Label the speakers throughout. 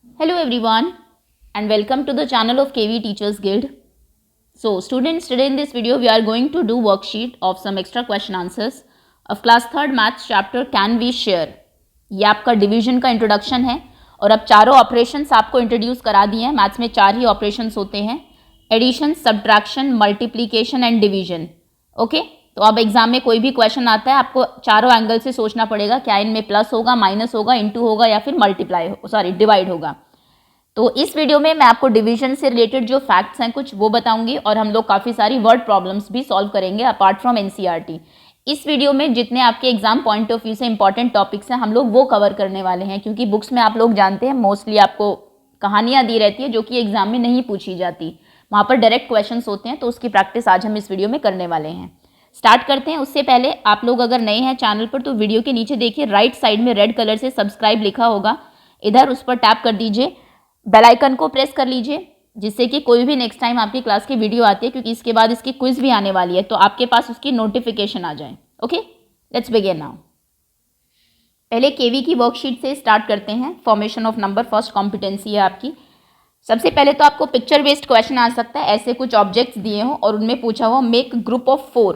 Speaker 1: Hello everyone and welcome to the channel of KV Teachers Guild. So students, today in this video we are going to do worksheet of some extra question answers of class 3rd maths chapter Can We Share. ये आपका division का introduction है और अब चारों operations आपको introduce करा दिए हैं. मैथ्स में 4 ही ऑपरेशंस होते हैं, addition, subtraction, multiplication and division. Okay, तो अब एग्जाम में कोई भी क्वेश्चन आता है आपको चारों एंगल से सोचना पड़ेगा, क्या इनमें प्लस होगा, माइनस होगा, इनटू होगा या फिर डिवाइड होगा. तो इस वीडियो में मैं आपको डिवीजन से रिलेटेड जो फैक्ट्स हैं कुछ वो बताऊंगी और हम लोग काफ़ी सारी वर्ड प्रॉब्लम्स भी सॉल्व करेंगे अपार्ट फ्रॉम एनसीईआरटी. इस वीडियो में जितने आपके एग्जाम पॉइंट ऑफ व्यू से इंपॉर्टेंट टॉपिक्स हैं हम लोग वो कवर करने वाले हैं, क्योंकि बुक्स में आप लोग जानते हैं मोस्टली आपको कहानियाँ दी रहती है जो कि एग्जाम में नहीं पूछी जाती, वहाँ पर डायरेक्ट क्वेश्चंस होते हैं. तो उसकी प्रैक्टिस आज हम इस वीडियो में करने वाले हैं. स्टार्ट करते हैं. उससे पहले आप लोग अगर नए हैं चैनल पर तो वीडियो के नीचे देखिए राइट साइड में रेड कलर से सब्सक्राइब लिखा होगा, इधर उस पर टैप कर दीजिए, बेल आइकन को प्रेस कर लीजिए जिससे कि कोई भी नेक्स्ट टाइम आपकी क्लास की वीडियो आती है, क्योंकि इसके बाद इसकी क्विज भी आने वाली है, तो आपके पास उसकी नोटिफिकेशन आ जाए. Okay, let's begin now. पहले केवी की वर्कशीट से स्टार्ट करते हैं. Formation of number first competency है आपकी. सबसे पहले तो आपको पिक्चर बेस्ड क्वेश्चन आ सकता है. ऐसे कुछ ऑब्जेक्ट्स दिए हो और उनमें पूछा हुआ मेक ग्रुप ऑफ 4,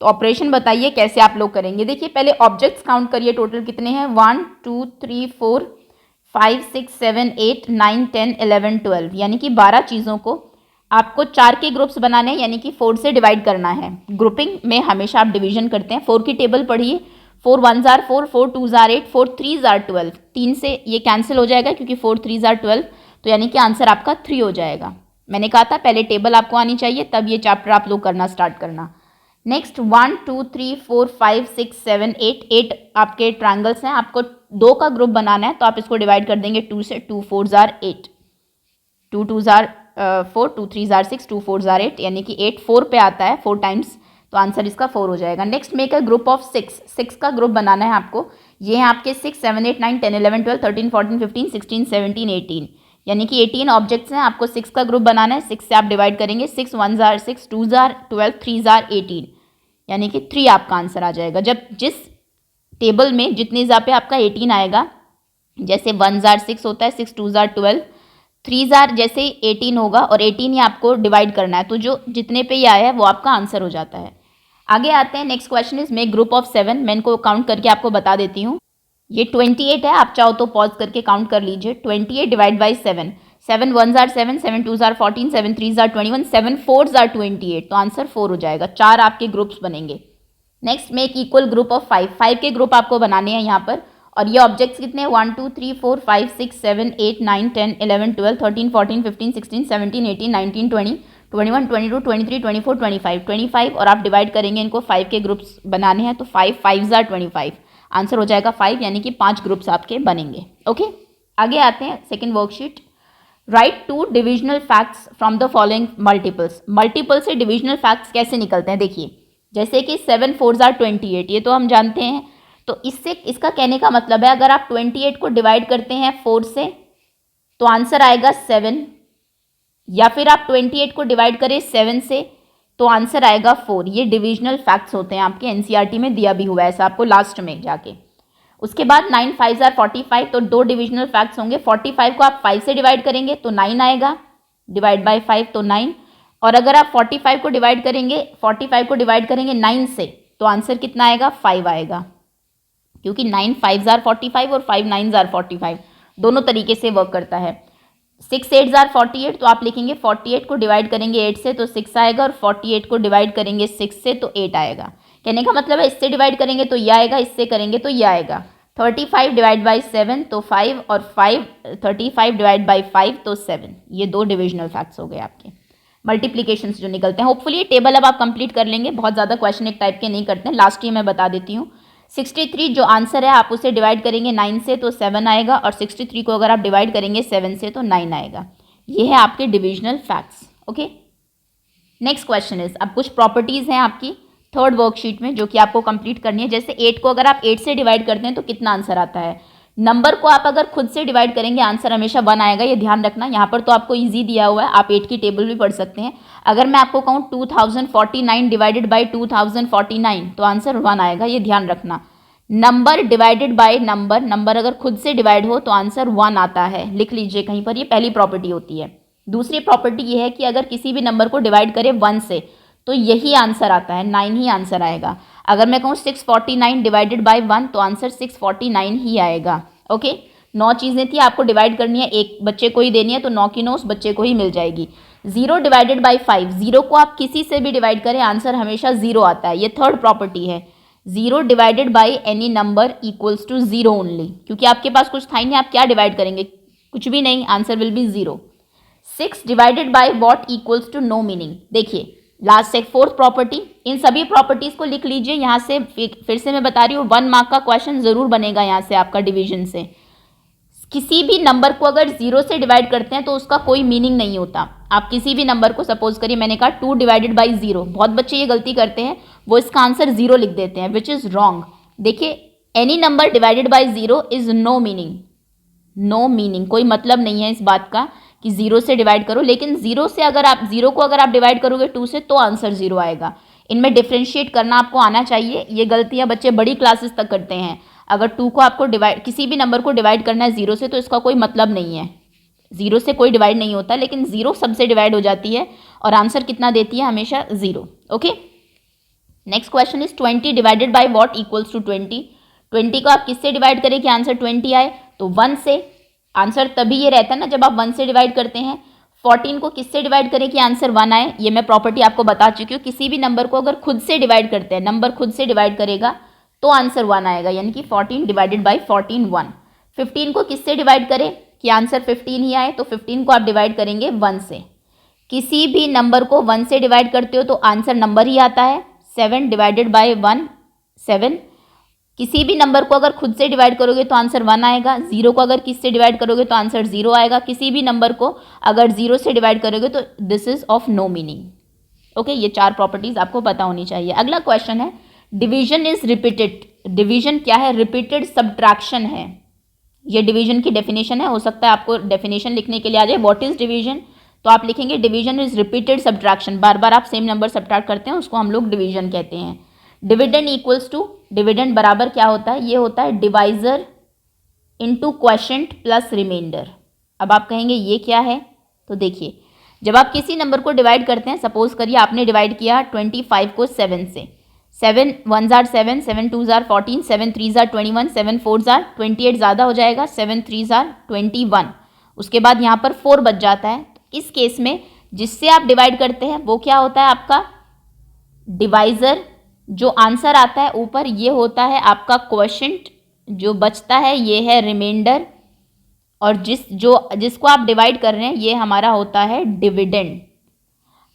Speaker 1: तो ऑपरेशन बताइए कैसे आप लोग करेंगे. देखिए पहले ऑब्जेक्ट्स काउंट करिए, टोटल कितने हैं. 1 2 3 4 5 6 7 8 9 10 11 12, यानी कि 12 चीज़ों को आपको 4 के ग्रुप्स बनाने हैं, यानी कि 4 से डिवाइड करना है. ग्रुपिंग में हमेशा आप डिवीजन करते हैं. 4 की टेबल पढ़िए. 4 1s are 4, 4 2s are 8, 4 3s are 12. 3 से ये कैंसिल हो जाएगा क्योंकि 4 3s are 12, तो यानी कि आंसर आपका 3 हो जाएगा. मैंने कहा था पहले टेबल आपको आनी चाहिए तब ये चैप्टर आप लोग करना स्टार्ट करना. नेक्स्ट 1 2 3 4 5 6 7 8, 8 आपके ट्रायंगल्स हैं. आपको 2 का ग्रुप बनाना है तो आप इसको डिवाइड कर देंगे 2 से. 2 4s are 8, 2 2s are 4, 2 3s are 6, 2 4s are 8, यानी कि 8 4 पे आता है 4 टाइम्स, तो आंसर इसका 4 हो जाएगा. Next make a group of 6, 6 का ग्रुप बनाना है आपको. ये हैं आपके 6 7 8 9 10 11 12 13 14 15 16 17 18, यानी कि 18 ऑब्जेक्ट्स हैं. आपको 6 का ग्रुप बनाना है. 6 से आप डिवाइड करेंगे. 6 1s are 6, 2s are 12, 3s are 18, यानी कि 3 आपका आंसर आ जाएगा. जब जिस टेबल में जितने इजाफे आपका 18 आएगा, जैसे 1s are 6 होता है, 6 2s are 12, 3s are जैसे 18 होगा और 18 ही आपको डिवाइड करना है, तो जो जितने पे ये आया है वो आपका आंसर हो जाता है. आगे आते हैं. Next question is make group of 7. मैं इनको काउंट करके आपको बता देती हूँ. ये 28 है, आप चाहो तो पॉज करके काउंट कर लीजिए. 28 divide by 7, 7 1s are 7, 7 2s are 14, 7 3s are 21, 7 4s are 28, तो आंसर 4 हो जाएगा. 4 आपके ग्रुप्स बनेंगे. Next make equal group of 5. 5 के ग्रुप आपको बनाने हैं यहाँ पर, और ये ऑब्जेक्ट्स कितने हैं. 1 2 3 4 5 6 7 8 9 10 11 12 13 14 15 16 17 18 19 20 21 22 23 24 25 25, और आप डिवाइड करेंगे इनको. 5 के ग्रुप्स बनाने हैं तो 5 5s are 25, आंसर हो जाएगा 5, यानी कि 5 ग्रुप्स आपके बनेंगे. ओके, आगे आते हैं. Second worksheet, right 2 divisional facts from the following multiples. Multiple से डिविजनल फैक्ट्स कैसे निकलते हैं देखिए. जैसे कि 7 4s are 28, ये तो हम जानते हैं. तो इससे इसका कहने का मतलब है अगर आप 28 को डिवाइड करते हैं 4 से तो आंसर आएगा 7, या फिर आप 28 को डिवाइड करें 7 से तो आंसर आएगा 4. ये डिविजनल फैक्ट्स होते हैं, आपके एनसीईआरटी में दिया भी हुआ है ऐसा आपको लास्ट में जाके. उसके बाद 9 5s are 45, तो 2 डिविजनल फैक्ट्स होंगे. 45 को आप 5 से डिवाइड करेंगे तो 9 आएगा, डिवाइड बाय 5 तो 9. और अगर आप 45 को डिवाइड करेंगे 9 से तो आंसर कितना आएगा, 5 आएगा, क्योंकि 9 5s are 45 और 5 9s are 45, दोनों तरीके से वर्क करता है. 6 8s are 48, तो आप लिखेंगे 48 को डिवाइड करेंगे 8 से तो 6 आएगा, और 48 को डिवाइड करेंगे 6 से तो 8 आएगा. कहने का मतलब है इससे डिवाइड करेंगे तो ये आएगा, इससे करेंगे तो ये आएगा. 35 डिवाइड बाई 7 तो 5, और 35 डिवाइड बाई 5 तो 7. ये 2 डिविजनल फैक्ट्स हो गए आपके. मल्टीप्लीकेशंस जो निकलते हैं, होपफुली ये टेबल अब आप कंप्लीट कर लेंगे. बहुत ज़्यादा क्वेश्चन एक टाइप के नहीं करते हैं, लास्ट ईयर मैं बता देती हूँ. 63 जो आंसर है आप उसे डिवाइड करेंगे 9 से तो 7 आएगा, और 63 को अगर आप डिवाइड करेंगे 7 से तो 9 आएगा. ये है आपके divisional facts. Okay, next question is, अब कुछ प्रॉपर्टीज़ हैं आपकी थर्ड वर्कशीट में जो कि आपको कंप्लीट करनी है. जैसे 8 को अगर आप 8 से डिवाइड करते हैं तो कितना आंसर आता है. नंबर को आप अगर खुद से डिवाइड करेंगे आंसर हमेशा 1 आएगा, ये ध्यान रखना. यहाँ पर तो आपको इजी दिया हुआ है, आप 8 की टेबल भी पढ़ सकते हैं. अगर मैं आपको कहूँ 2049 डिवाइडेड बाई 2049 तो आंसर 1 आएगा, ये ध्यान रखना. Number divided by number, number अगर खुद से डिवाइड हो तो आंसर 1 आता है, लिख लीजिए कहीं पर, ये पहली प्रॉपर्टी होती है। दूसरी प्रॉपर्टी ये है कि अगर किसी भी नंबर को डिवाइड करें 1 से तो यही आंसर आता है, 9 ही आंसर आएगा। अगर मैं कहूँ 649 डिवाइडेड बाय 1 तो आंसर 649 ही आएगा। ओके, 9 चीज़ें थी, आपको डिवाइड करनी है, एक बच्चे को ही देनी है, तो 9 की 9 उस बच्चे को ही मिल जाएगी। 0 डिवाइडेड बाय 5, 0 को आप किसी से भी डिवाइड करें आंसर हमेशा 0 आता है, ये थर्ड प्रॉपर्टी है। 0 divided by any number equals to 0 only, क्योंकि आपके पास कुछ था ही नहीं, आप क्या डिवाइड करेंगे, कुछ भी नहीं, answer will be 0। 6 divided by what equals to no meaning. देखिए लास्ट से फोर्थ प्रॉपर्टी, इन सभी प्रॉपर्टीज को लिख लीजिए। यहाँ से फिर से मैं बता रही हूँ, 1 मार्क का क्वेश्चन जरूर बनेगा यहाँ से आपका डिवीजन से। किसी भी नंबर को अगर 0 से डिवाइड करते हैं तो उसका कोई मीनिंग नहीं होता। आप किसी भी नंबर को, सपोज करिए मैंने कहा 2 डिवाइडेड बाई 0, बहुत बच्चे ये गलती करते हैं, वो इसका आंसर 0 लिख देते हैं, विच इज रॉन्ग। देखिए any number divided by 0 is no meaning, no meaning, कोई मतलब नहीं है इस बात का कि 0 से डिवाइड करो। लेकिन 0 से अगर आप 0 को अगर आप डिवाइड करोगे 2 से तो आंसर 0 आएगा। इनमें डिफ्रेंशिएट करना आपको आना चाहिए, ये गलतियां बच्चे बड़ी क्लासेस तक करते हैं। अगर 2 को आपको डिवाइड, किसी भी नंबर को डिवाइड करना है 0 से तो इसका कोई मतलब नहीं है, 0 से कोई डिवाइड नहीं होता, लेकिन 0 सबसे डिवाइड हो जाती है और आंसर कितना देती है, हमेशा 0। Okay, next question is 20 divided by what equals to 20। 20 को आप किससे डिवाइड करें कि आंसर 20 आए, तो 1 से। आंसर तभी ये रहता है ना जब आप 1 से डिवाइड करते हैं। 14 को किससे डिवाइड करें कि आंसर 1 आए, ये मैं प्रॉपर्टी आपको बता चुकी हूँ। किसी भी नंबर को अगर खुद से डिवाइड करते हैं, नंबर खुद से डिवाइड करेगा तो आंसर 1 आएगा, यानी कि 14 डिवाइडेड बाई 14 1। 15 को किससे डिवाइड करें कि आंसर 15 ही आए, तो 15 को आप डिवाइड करेंगे 1 से। किसी भी नंबर को 1 से डिवाइड करते हो तो आंसर नंबर ही आता है, 7 डिवाइडेड बाई 1 7। किसी भी नंबर को अगर खुद से डिवाइड करोगे तो आंसर 1 आएगा। 0 को अगर किससे डिवाइड करोगे तो आंसर 0 आएगा। किसी भी नंबर को अगर 0 से डिवाइड करोगे तो this is of no meaning. Okay, ये 4 प्रॉपर्टीज आपको पता होनी चाहिए। अगला क्वेश्चन है, डिवीजन इज रिपीटेड। डिवीजन क्या है, रिपीटेड सब्ट्रैक्शन है। ये डिवीजन की डेफिनेशन है, हो सकता है आपको डेफिनेशन लिखने के लिए आ जाए, व्हाट इज डिवीजन, तो आप लिखेंगे डिवीजन इज रिपीटेड सब्ट्रैक्शन, बार बार आप सेम नंबर सब्ट्रैक्ट करते हैं, उसको हम लोग डिवीजन कहते हैं। डिविडेंड इक्वल्स टू, डिविडेंड बराबर क्या होता है, ये होता है divisor into quotient plus reminder. अब आप कहेंगे ये क्या है, तो देखिए जब आप किसी नंबर को डिवाइड करते हैं, सपोज करिए आपने डिवाइड किया 25 को 7 से, 7 1 जार 7, 7 2 जार 14, 7 3 जार 21, 7 4 जार 28, ज़्यादा हो जाएगा, 7 3 जार 21, उसके बाद यहाँ पर 4 बच जाता है। इस केस में जिससे आप डिवाइड करते हैं वो क्या होता है आपका डिवाइजर, जो आंसर आता है ऊपर ये होता है आपका क्वोशिएंट, जो बचता है ये है रिमाइंडर, और जिसको आप डिवाइड कर रहे हैं ये हमारा होता है डिविडेंड।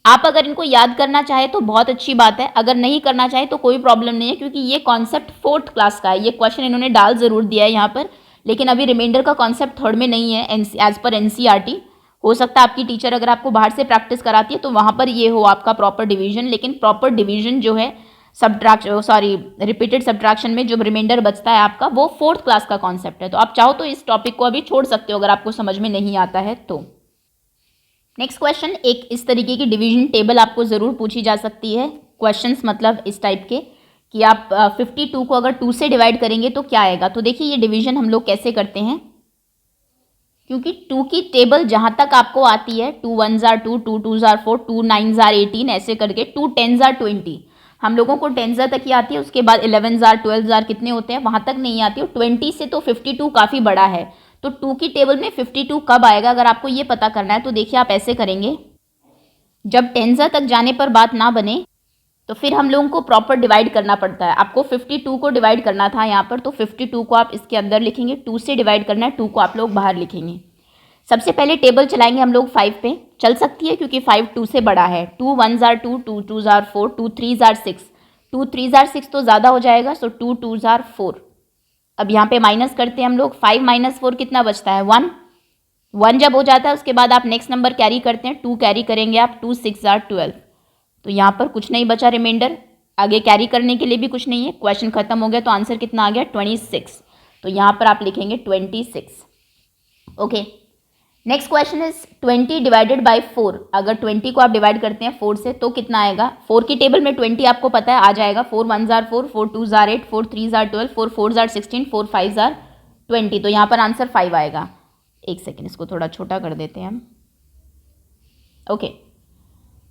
Speaker 1: आप अगर इनको याद करना चाहे तो बहुत अच्छी बात है, अगर नहीं करना चाहे तो कोई प्रॉब्लम नहीं है, क्योंकि ये कॉन्सेप्ट 4th क्लास का है। ये क्वेश्चन इन्होंने डाल ज़रूर दिया है यहाँ पर, लेकिन अभी रिमाइंडर का कॉन्सेप्ट 3rd में नहीं है एज पर NCERT। हो सकता है आपकी टीचर अगर आपको बाहर से प्रैक्टिस कराती है तो वहाँ पर ये हो आपका प्रॉपर डिवीजन, लेकिन प्रॉपर डिवीजन जो है रिपीटेड सब्ट्रैक्शन में जो रिमाइंडर बचता है आपका, वो 4th क्लास का कॉन्सेप्ट है। तो आप चाहो तो इस टॉपिक को अभी छोड़ सकते हो अगर आपको समझ में नहीं आता है तो। नेक्स्ट क्वेश्चन, एक इस तरीके की डिवीजन टेबल आपको ज़रूर पूछी जा सकती है। क्वेश्चंस मतलब इस टाइप के कि आप 52 को अगर 2 से डिवाइड करेंगे तो क्या आएगा। तो देखिए ये डिवीजन हम लोग कैसे करते हैं, क्योंकि 2 की टेबल जहाँ तक आपको आती है, 2 1 जार 2, 2 2 जार 4, 2 9 जार 18, ऐसे करके 2 10 जार 20, हम लोगों को 10 जार तक ही आती है। उसके बाद 11 जार 12 जार कितने होते हैं वहाँ तक नहीं आती है। 20 से तो 52 काफ़ी बड़ा है, तो 2 की टेबल में 52 कब आएगा अगर आपको ये पता करना है तो देखिए आप ऐसे करेंगे, जब 10 जार तक जाने पर बात ना बने तो फिर हम लोगों को प्रॉपर डिवाइड करना पड़ता है। आपको 52 को डिवाइड करना था यहाँ पर, तो 52 को आप इसके अंदर लिखेंगे, 2 से डिवाइड करना है, 2 को आप लोग बाहर लिखेंगे। सबसे पहले टेबल चलाएंगे हम लोग 5 पे, चल सकती है क्योंकि 5 2 से बड़ा है। 2 1 जार 2, 2 2 जार 4, 2 3 जार 6, 2 3 जार 6 तो ज़्यादा हो जाएगा, सो 2 2 जार 4। अब यहाँ पे माइनस करते हैं हम लोग, 5 माइनस 4 कितना बचता है 1, 1 जब हो जाता है उसके बाद आप नेक्स्ट नंबर कैरी करते हैं, 2 कैरी करेंगे आप, 2 6 जार 12, तो यहाँ पर कुछ नहीं बचा रिमाइंडर, आगे कैरी करने के लिए भी कुछ नहीं है, क्वेश्चन खत्म हो गया, तो आंसर कितना आ गया 26, तो यहाँ पर आप लिखेंगे 26। Okay, next question is 20 divided bye 4। अगर 20 को आप डिवाइड करते हैं 4 से तो कितना आएगा? 4 की टेबल में 20 आपको पता है आ जाएगा। 4 1 jar 4, 4 2 jar 8, 4 3 jar 12, 4 4 jar 16, 4 5 jar 20। तो यहाँ पर आंसर 5 आएगा। एक सेकेंड, इसको थोड़ा छोटा कर देते हैं हम। Okay,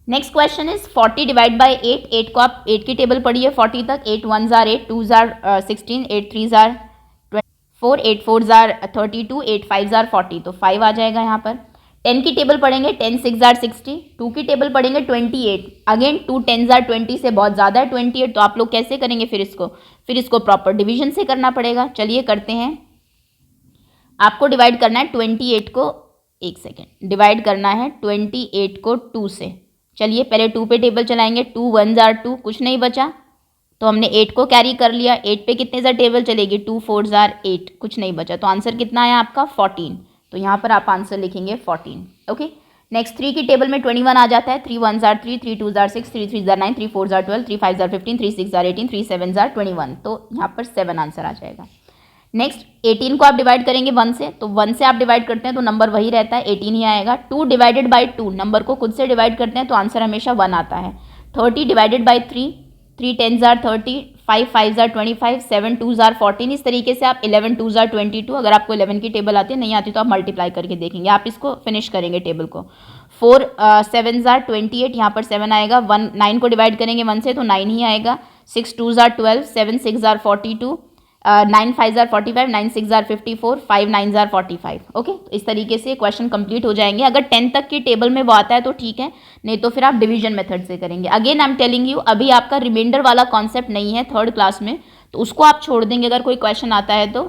Speaker 1: next question is 40 divide by 8। 8 को आप 8 की टेबल पढ़िए 40 तक। 8 1 jar 8, 2 jar 16, 8 3 jar 4, 8 4 jar 32, 8 5 jar 40। तो 5 आ जाएगा यहाँ पर। 10 की टेबल पढ़ेंगे 10 6 जार 60। 2 की टेबल पढ़ेंगे 28। अगेन 2 10 जार 20 से बहुत ज़्यादा है 28। तो आप लोग कैसे करेंगे फिर इसको प्रॉपर डिवीजन से करना पड़ेगा। चलिए करते हैं। आपको डिवाइड करना है 28 को, एक सेकेंड, डिवाइड करना है 28 को 2 से। चलिए पहले 2 पे टेबल चलाएंगे। 2 1 जार 2, कुछ नहीं बचा तो हमने 8 को कैरी कर लिया। 8 पे कितने जार टेबल चलेगी? 2 4 जार 8, कुछ नहीं बचा तो आंसर कितना आया आपका? 14। तो यहाँ पर आप आंसर लिखेंगे 14। ओके, नेक्स्ट 3 की टेबल में 21 आ जाता है। 3 1 jar 3, 3 2 jar 6, 3 3 jar 9, 3 4 jar 12, 3 5 jar 15, 3 6 jar 18, 3 7 jar 21। तो यहाँ पर 7 आंसर आ जाएगा। नेक्स्ट 18 को आप डिवाइड करेंगे 1 से, तो 1 से आप डिवाइड करते हैं तो नंबर वही रहता है, 18 ही आएगा। 2 डिवाइडेड बाई 2, नंबर को खुद से डिवाइड करते हैं तो आंसर हमेशा 1 आता है। 30 divided by 3, 3 10 jar 30, 5 5 jar 25, 7 2 jar 14। इस तरीके से आप 11 2 जार 22। अगर आपको 11 की टेबल आती है, नहीं आती तो आप मल्टीप्लाई करके देखेंगे। आप इसको फिनिश करेंगे टेबल को। 4 7 जार 28, यहाँ पर 7 आएगा। 1 9 को डिवाइड करेंगे 1 से तो 9 ही आएगा। 6 2 jar 12, 7 6 jar 42, 9 5 jar 45, 9 6 jar 54, 5 9 jar 45। Okay, तो इस तरीके से क्वेश्चन कंप्लीट हो जाएंगे। अगर 10 तक की टेबल में वो आता है तो ठीक है, नहीं तो फिर आप डिवीजन मेथड से करेंगे। Again I am telling you, अभी आपका रिमाइंडर वाला कॉन्सेप्ट नहीं है थर्ड क्लास में, तो उसको आप छोड़ देंगे अगर कोई क्वेश्चन आता है तो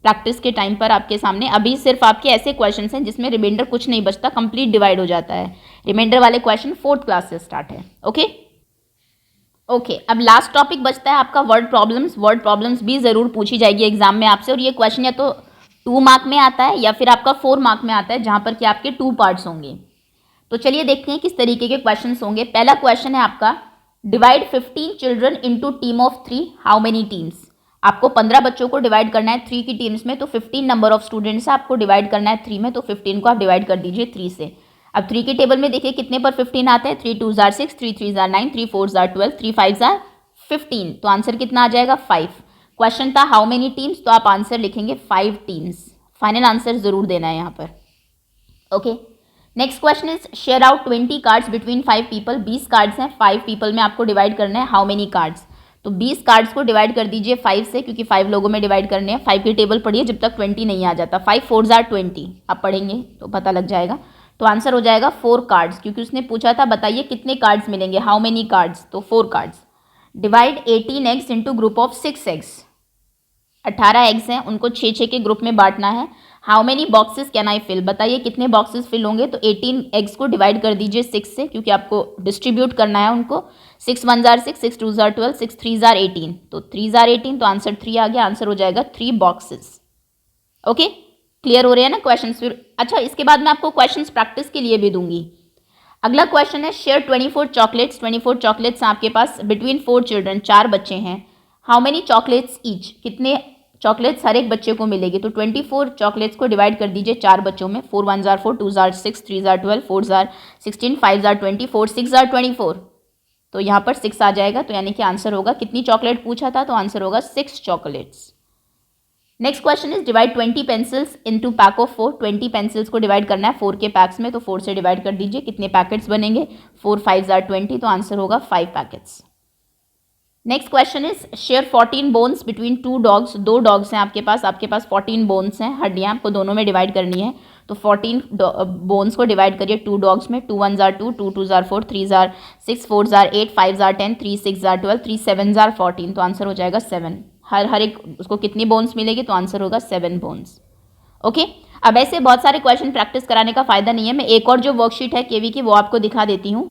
Speaker 1: प्रैक्टिस के टाइम पर आपके सामने। अभी सिर्फ आपके ऐसे क्वेश्चन हैं जिसमें रिमाइंडर कुछ नहीं बचता, कंप्लीट डिवाइड हो जाता है। रिमाइंडर वाले क्वेश्चन फोर्थ क्लास से स्टार्ट है। ओके, अब लास्ट टॉपिक बचता है आपका वर्ड प्रॉब्लम्स। वर्ड प्रॉब्लम्स भी ज़रूर पूछी जाएगी एग्जाम में आपसे, और ये क्वेश्चन या तो 2 मार्क में आता है या फिर आपका 4 मार्क में आता है, जहाँ पर कि आपके 2 पार्ट्स होंगे। तो चलिए देखते हैं किस तरीके के क्वेश्चन होंगे। पहला क्वेश्चन है आपका, divide 15 children into team of 3, how many teams. आपको 15 बच्चों को डिवाइड करना है 3 की टीम्स में, तो 15 नंबर ऑफ स्टूडेंट्स है, आपको डिवाइड करना है 3 में, तो 15 को आप डिवाइड कर दीजिए 3 से। अब 3 की टेबल में देखिए कितने पर 15 आते हैं। 3 2 जार 6, 3 3 जार 9, 3 4 जार 12, 3 5 जार 15। तो आंसर कितना आ जाएगा? 5। क्वेश्चन था हाउ मेनी टीम्स, तो आप आंसर लिखेंगे 5 टीम्स। फाइनल आंसर जरूर देना है यहाँ पर। Okay, next question is share out 20 cards between 5 people. 20 cards हैं, 5 पीपल में आपको डिवाइड करना है, हाउ मेनी कार्ड्स। तो 20 कार्ड्स को डिवाइड कर दीजिए 5 से, क्योंकि 5 लोगों में डिवाइड करने हैं। 5 की टेबल पढ़िए जब तक 20 नहीं आ जाता। 5 4 जार 20 आप पढ़ेंगे तो पता लग जाएगा। तो आंसर हो जाएगा 4 कार्ड्स, क्योंकि उसने पूछा था बताइए कितने कार्ड्स मिलेंगे, हाउ मेनी कार्ड्स, तो 4 cards. Divide 18 eggs into group of 6 eggs. 18 eggs हैं, उनको 6 के ग्रुप में बांटना है। How many boxes can I fill, बताइए कितने बॉक्सेस फिल होंगे। तो 18 एग्स को डिवाइड कर दीजिए 6 से, क्योंकि आपको डिस्ट्रीब्यूट करना है उनको। 6 1 जार 6, 6 2 जार 12, 6 3 जार 18, तो 3 जार 18, तो आंसर 3 आ गया। आंसर हो जाएगा 3 बॉक्सेस। ओके, क्लियर हो रहे हैं ना क्वेश्चन फिर। अच्छा, इसके बाद मैं आपको क्वेश्चन प्रैक्टिस के लिए भी दूंगी। अगला क्वेश्चन है शेयर 24 चॉकलेट्स। 24 चॉकलेट्स आपके पास बिटवीन 4 चिल्ड्रन, 4 बच्चे हैं। हाउ मेनी चॉकलेट्स ईच, कितने चॉकलेट्स हर एक बच्चे को मिलेगी। तो 24 चॉकलेट्स को डिवाइड कर दीजिए 4 बच्चों में। 4 1 jar 4, 2 jar 6, 3 jar 12, 4 jar 16, 5 jar 24, 6 jar 24। तो यहाँ पर 6 आ जाएगा, तो यानी कि आंसर होगा, कितनी चॉकलेट पूछा था तो आंसर होगा 6 chocolates. Next question is divide 20 pencils into pack of 4। 20 pencils को डिवाइड करना है 4 के पैक्स में, तो 4 से डिवाइड कर दीजिए, कितने पैकेट्स बनेंगे। 4 5 जार 20, तो आंसर होगा 5 packets. Next question is share 14 bones between 2 dogs. 2 dogs हैं आपके पास 14 बोन्स हैं, हड्डियाँ आपको दोनों में डिवाइड करनी है। तो 14 बोन्स को डिवाइड करिए 2 डॉग्स में। 2 1 jar 2, 2 2 jar 4, 3 jar 6, 4 jar 8, 5 jar 10, 3 6 jar 12, 3 7 jar 14, तो आंसर हो जाएगा 7। हर एक उसको कितनी बोन्स मिलेगी, तो आंसर होगा 7 बोन्स। ओके, अब ऐसे बहुत सारे क्वेश्चन प्रैक्टिस कराने का फायदा नहीं है। मैं एक और जो वर्कशीट है केवी की वो आपको दिखा देती हूँ।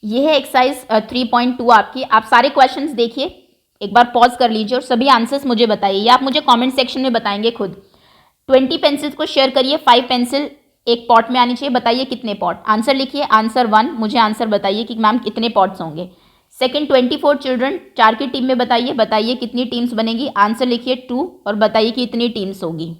Speaker 1: ये है एक्सरसाइज 3.2 आपकी। आप सारे क्वेश्चंस देखिए, एक बार पॉज कर लीजिए और सभी आंसर्स मुझे बताइए, या आप मुझे कमेंट सेक्शन में बताएंगे खुद। 20 पेंसिल्स को शेयर करिए, 5 पेंसिल एक पॉट में आनी चाहिए, बताइए कितने पॉट। आंसर लिखिए, आंसर 1, मुझे आंसर बताइए कि मैम कितने पॉट्स होंगे। सेकंड 24 चिल्ड्रन, 4 की टीम में बताइए कितनी टीम्स बनेगी। आंसर लिखिए 2 और बताइए कि इतनी टीम्स होगी।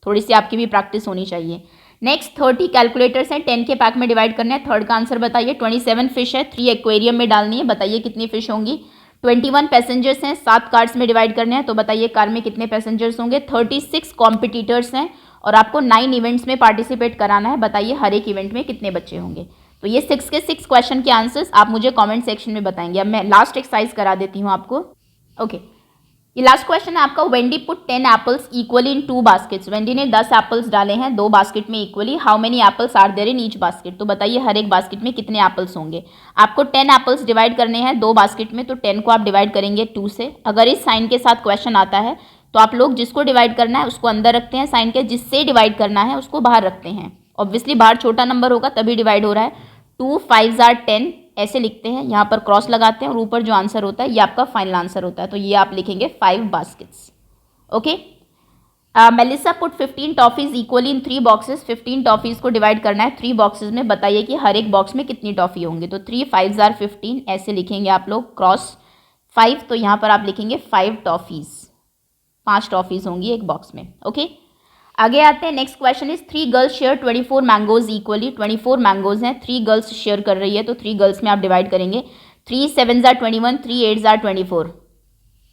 Speaker 1: थोड़ी सी आपकी भी प्रैक्टिस होनी चाहिए। नेक्स्ट 30 कैलकुलेटर्स हैं, 10 के पैक में डिवाइड करना है। थर्ड का आंसर बताइए। 27 फिश है, 3 एक्वेरियम में डालनी है, बताइए कितनी फिश होंगी। 21 पैसेंजर्स हैं, 7 कार्स में डिवाइड करने हैं, तो बताइए कार में कितने पैसेंजर्स होंगे। 36 कॉम्पिटिटर्स हैं और आपको 9 इवेंट्स में पार्टिसिपेट कराना है, बताइए हर एक इवेंट में कितने बच्चे होंगे। तो ये 6 के 6 क्वेश्चन के आंसर्स आप मुझे कमेंट सेक्शन में बताएंगे। अब मैं लास्ट एक्सरसाइज करा देती हूँ आपको। ओके, ये लास्ट क्वेश्चन है आपका। Wendy put 10 apples equally in 2 baskets. Wendy ने 10 एप्पल्स डाले हैं 2 बास्केट में equally. How many apples are there in each basket. तो बताइए हर एक बास्केट में कितने एप्पल्स होंगे। आपको 10 एप्पल्स डिवाइड करने हैं 2 बास्केट में, तो 10 को आप डिवाइड करेंगे 2 से। अगर इस साइन के साथ क्वेश्चन आता है तो आप लोग जिसको डिवाइड करना है उसको अंदर रखते हैं साइन के, जिससे डिवाइड करना है उसको बाहर रखते हैं। ऑब्वियसली बाहर छोटा नंबर होगा तभी डिवाइड हो रहा है। 2 5 आर 10 ऐसे लिखते हैं, यहाँ पर क्रॉस लगाते हैं और ऊपर जो आंसर होता है ये आपका फाइनल आंसर होता है। तो ये आप लिखेंगे 5 baskets. Okay, Melissa put 15 toffees equally in 3 boxes. 15 toffees को डिवाइड करना है 3 बॉक्सेस में, बताइए कि हर एक बॉक्स में कितनी टॉफी होंगी। तो 3 5 आर 15 ऐसे लिखेंगे आप लोग, क्रॉस 5, तो यहाँ पर आप लिखेंगे 5 टॉफीज, 5 टॉफीज होंगी एक बॉक्स में। ओके, आगे आते हैं। Next question is 3 girls share 24 mangoes equally. 24 mangoes हैं, 3 गर्ल्स शेयर कर रही है, तो 3 गर्ल्स में आप डिवाइड करेंगे। 3 7 आर 21, 3 8 आर 24।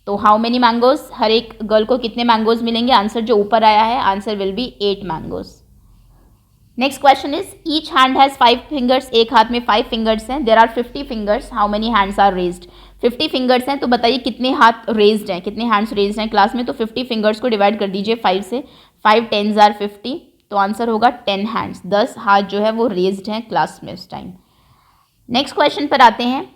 Speaker 1: तो हाउ मेनी मैंगोज, हर एक गर्ल को कितने मैंगोज मिलेंगे। आंसर जो ऊपर आया है answer will be 8 mangoes. Next question is each hand has 5 fingers. एक हाथ में 5 फिंगर्स हैं। There are 50 fingers, how many hands are raised. 50 fingers हैं, तो बताइए कितने हाथ रेज्ड हैं, कितने हैंड्स रेज्ड हैं क्लास में। तो 50 फिंगर्स को डिवाइड कर दीजिए 5 से। 5 10s आर 50, तो आंसर होगा 10 हैंड्स, 10 हाथ जो है वो रेज्ड हैं क्लास में उस टाइम। नेक्स्ट क्वेश्चन पर आते हैं।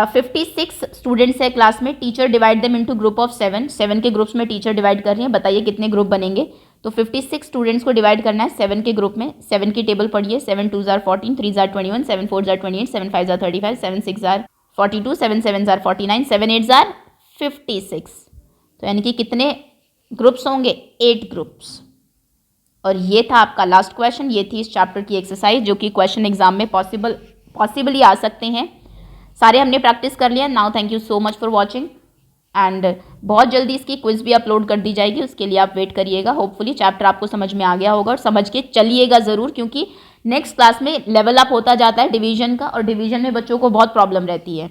Speaker 1: 56 स्टूडेंट्स है क्लास में, teacher divide them into group of 7। 7 के ग्रुप्स में टीचर डिवाइड कर रही हैं, बताइए कितने ग्रुप बनेंगे। तो 56 स्टूडेंट्स को डिवाइड करना है 7 के ग्रुप में। 7 की टेबल पढ़िए। 7 2s are 14, 3s are 21, 7 4s are 28, 7 5s are 35, 7 6s are 42, 7 7s are 49, 7 8s are 56। तो यानी कि कितने ग्रुप्स होंगे, 8 ग्रुप्स। और ये था आपका लास्ट क्वेश्चन, ये थी इस चैप्टर की एक्सरसाइज जो कि क्वेश्चन एग्जाम में पॉसिबली आ सकते हैं। सारे हमने प्रैक्टिस कर लिया। Now thank you so much for watching and बहुत जल्दी इसकी क्विज भी अपलोड कर दी जाएगी, उसके लिए आप वेट करिएगा। होपफुली चैप्टर आपको समझ में आ गया होगा और समझ के चलिएगा ज़रूर, क्योंकि नेक्स्ट क्लास में लेवल अप होता जाता है डिवीजन का, और डिवीजन में बच्चों को बहुत प्रॉब्लम रहती है।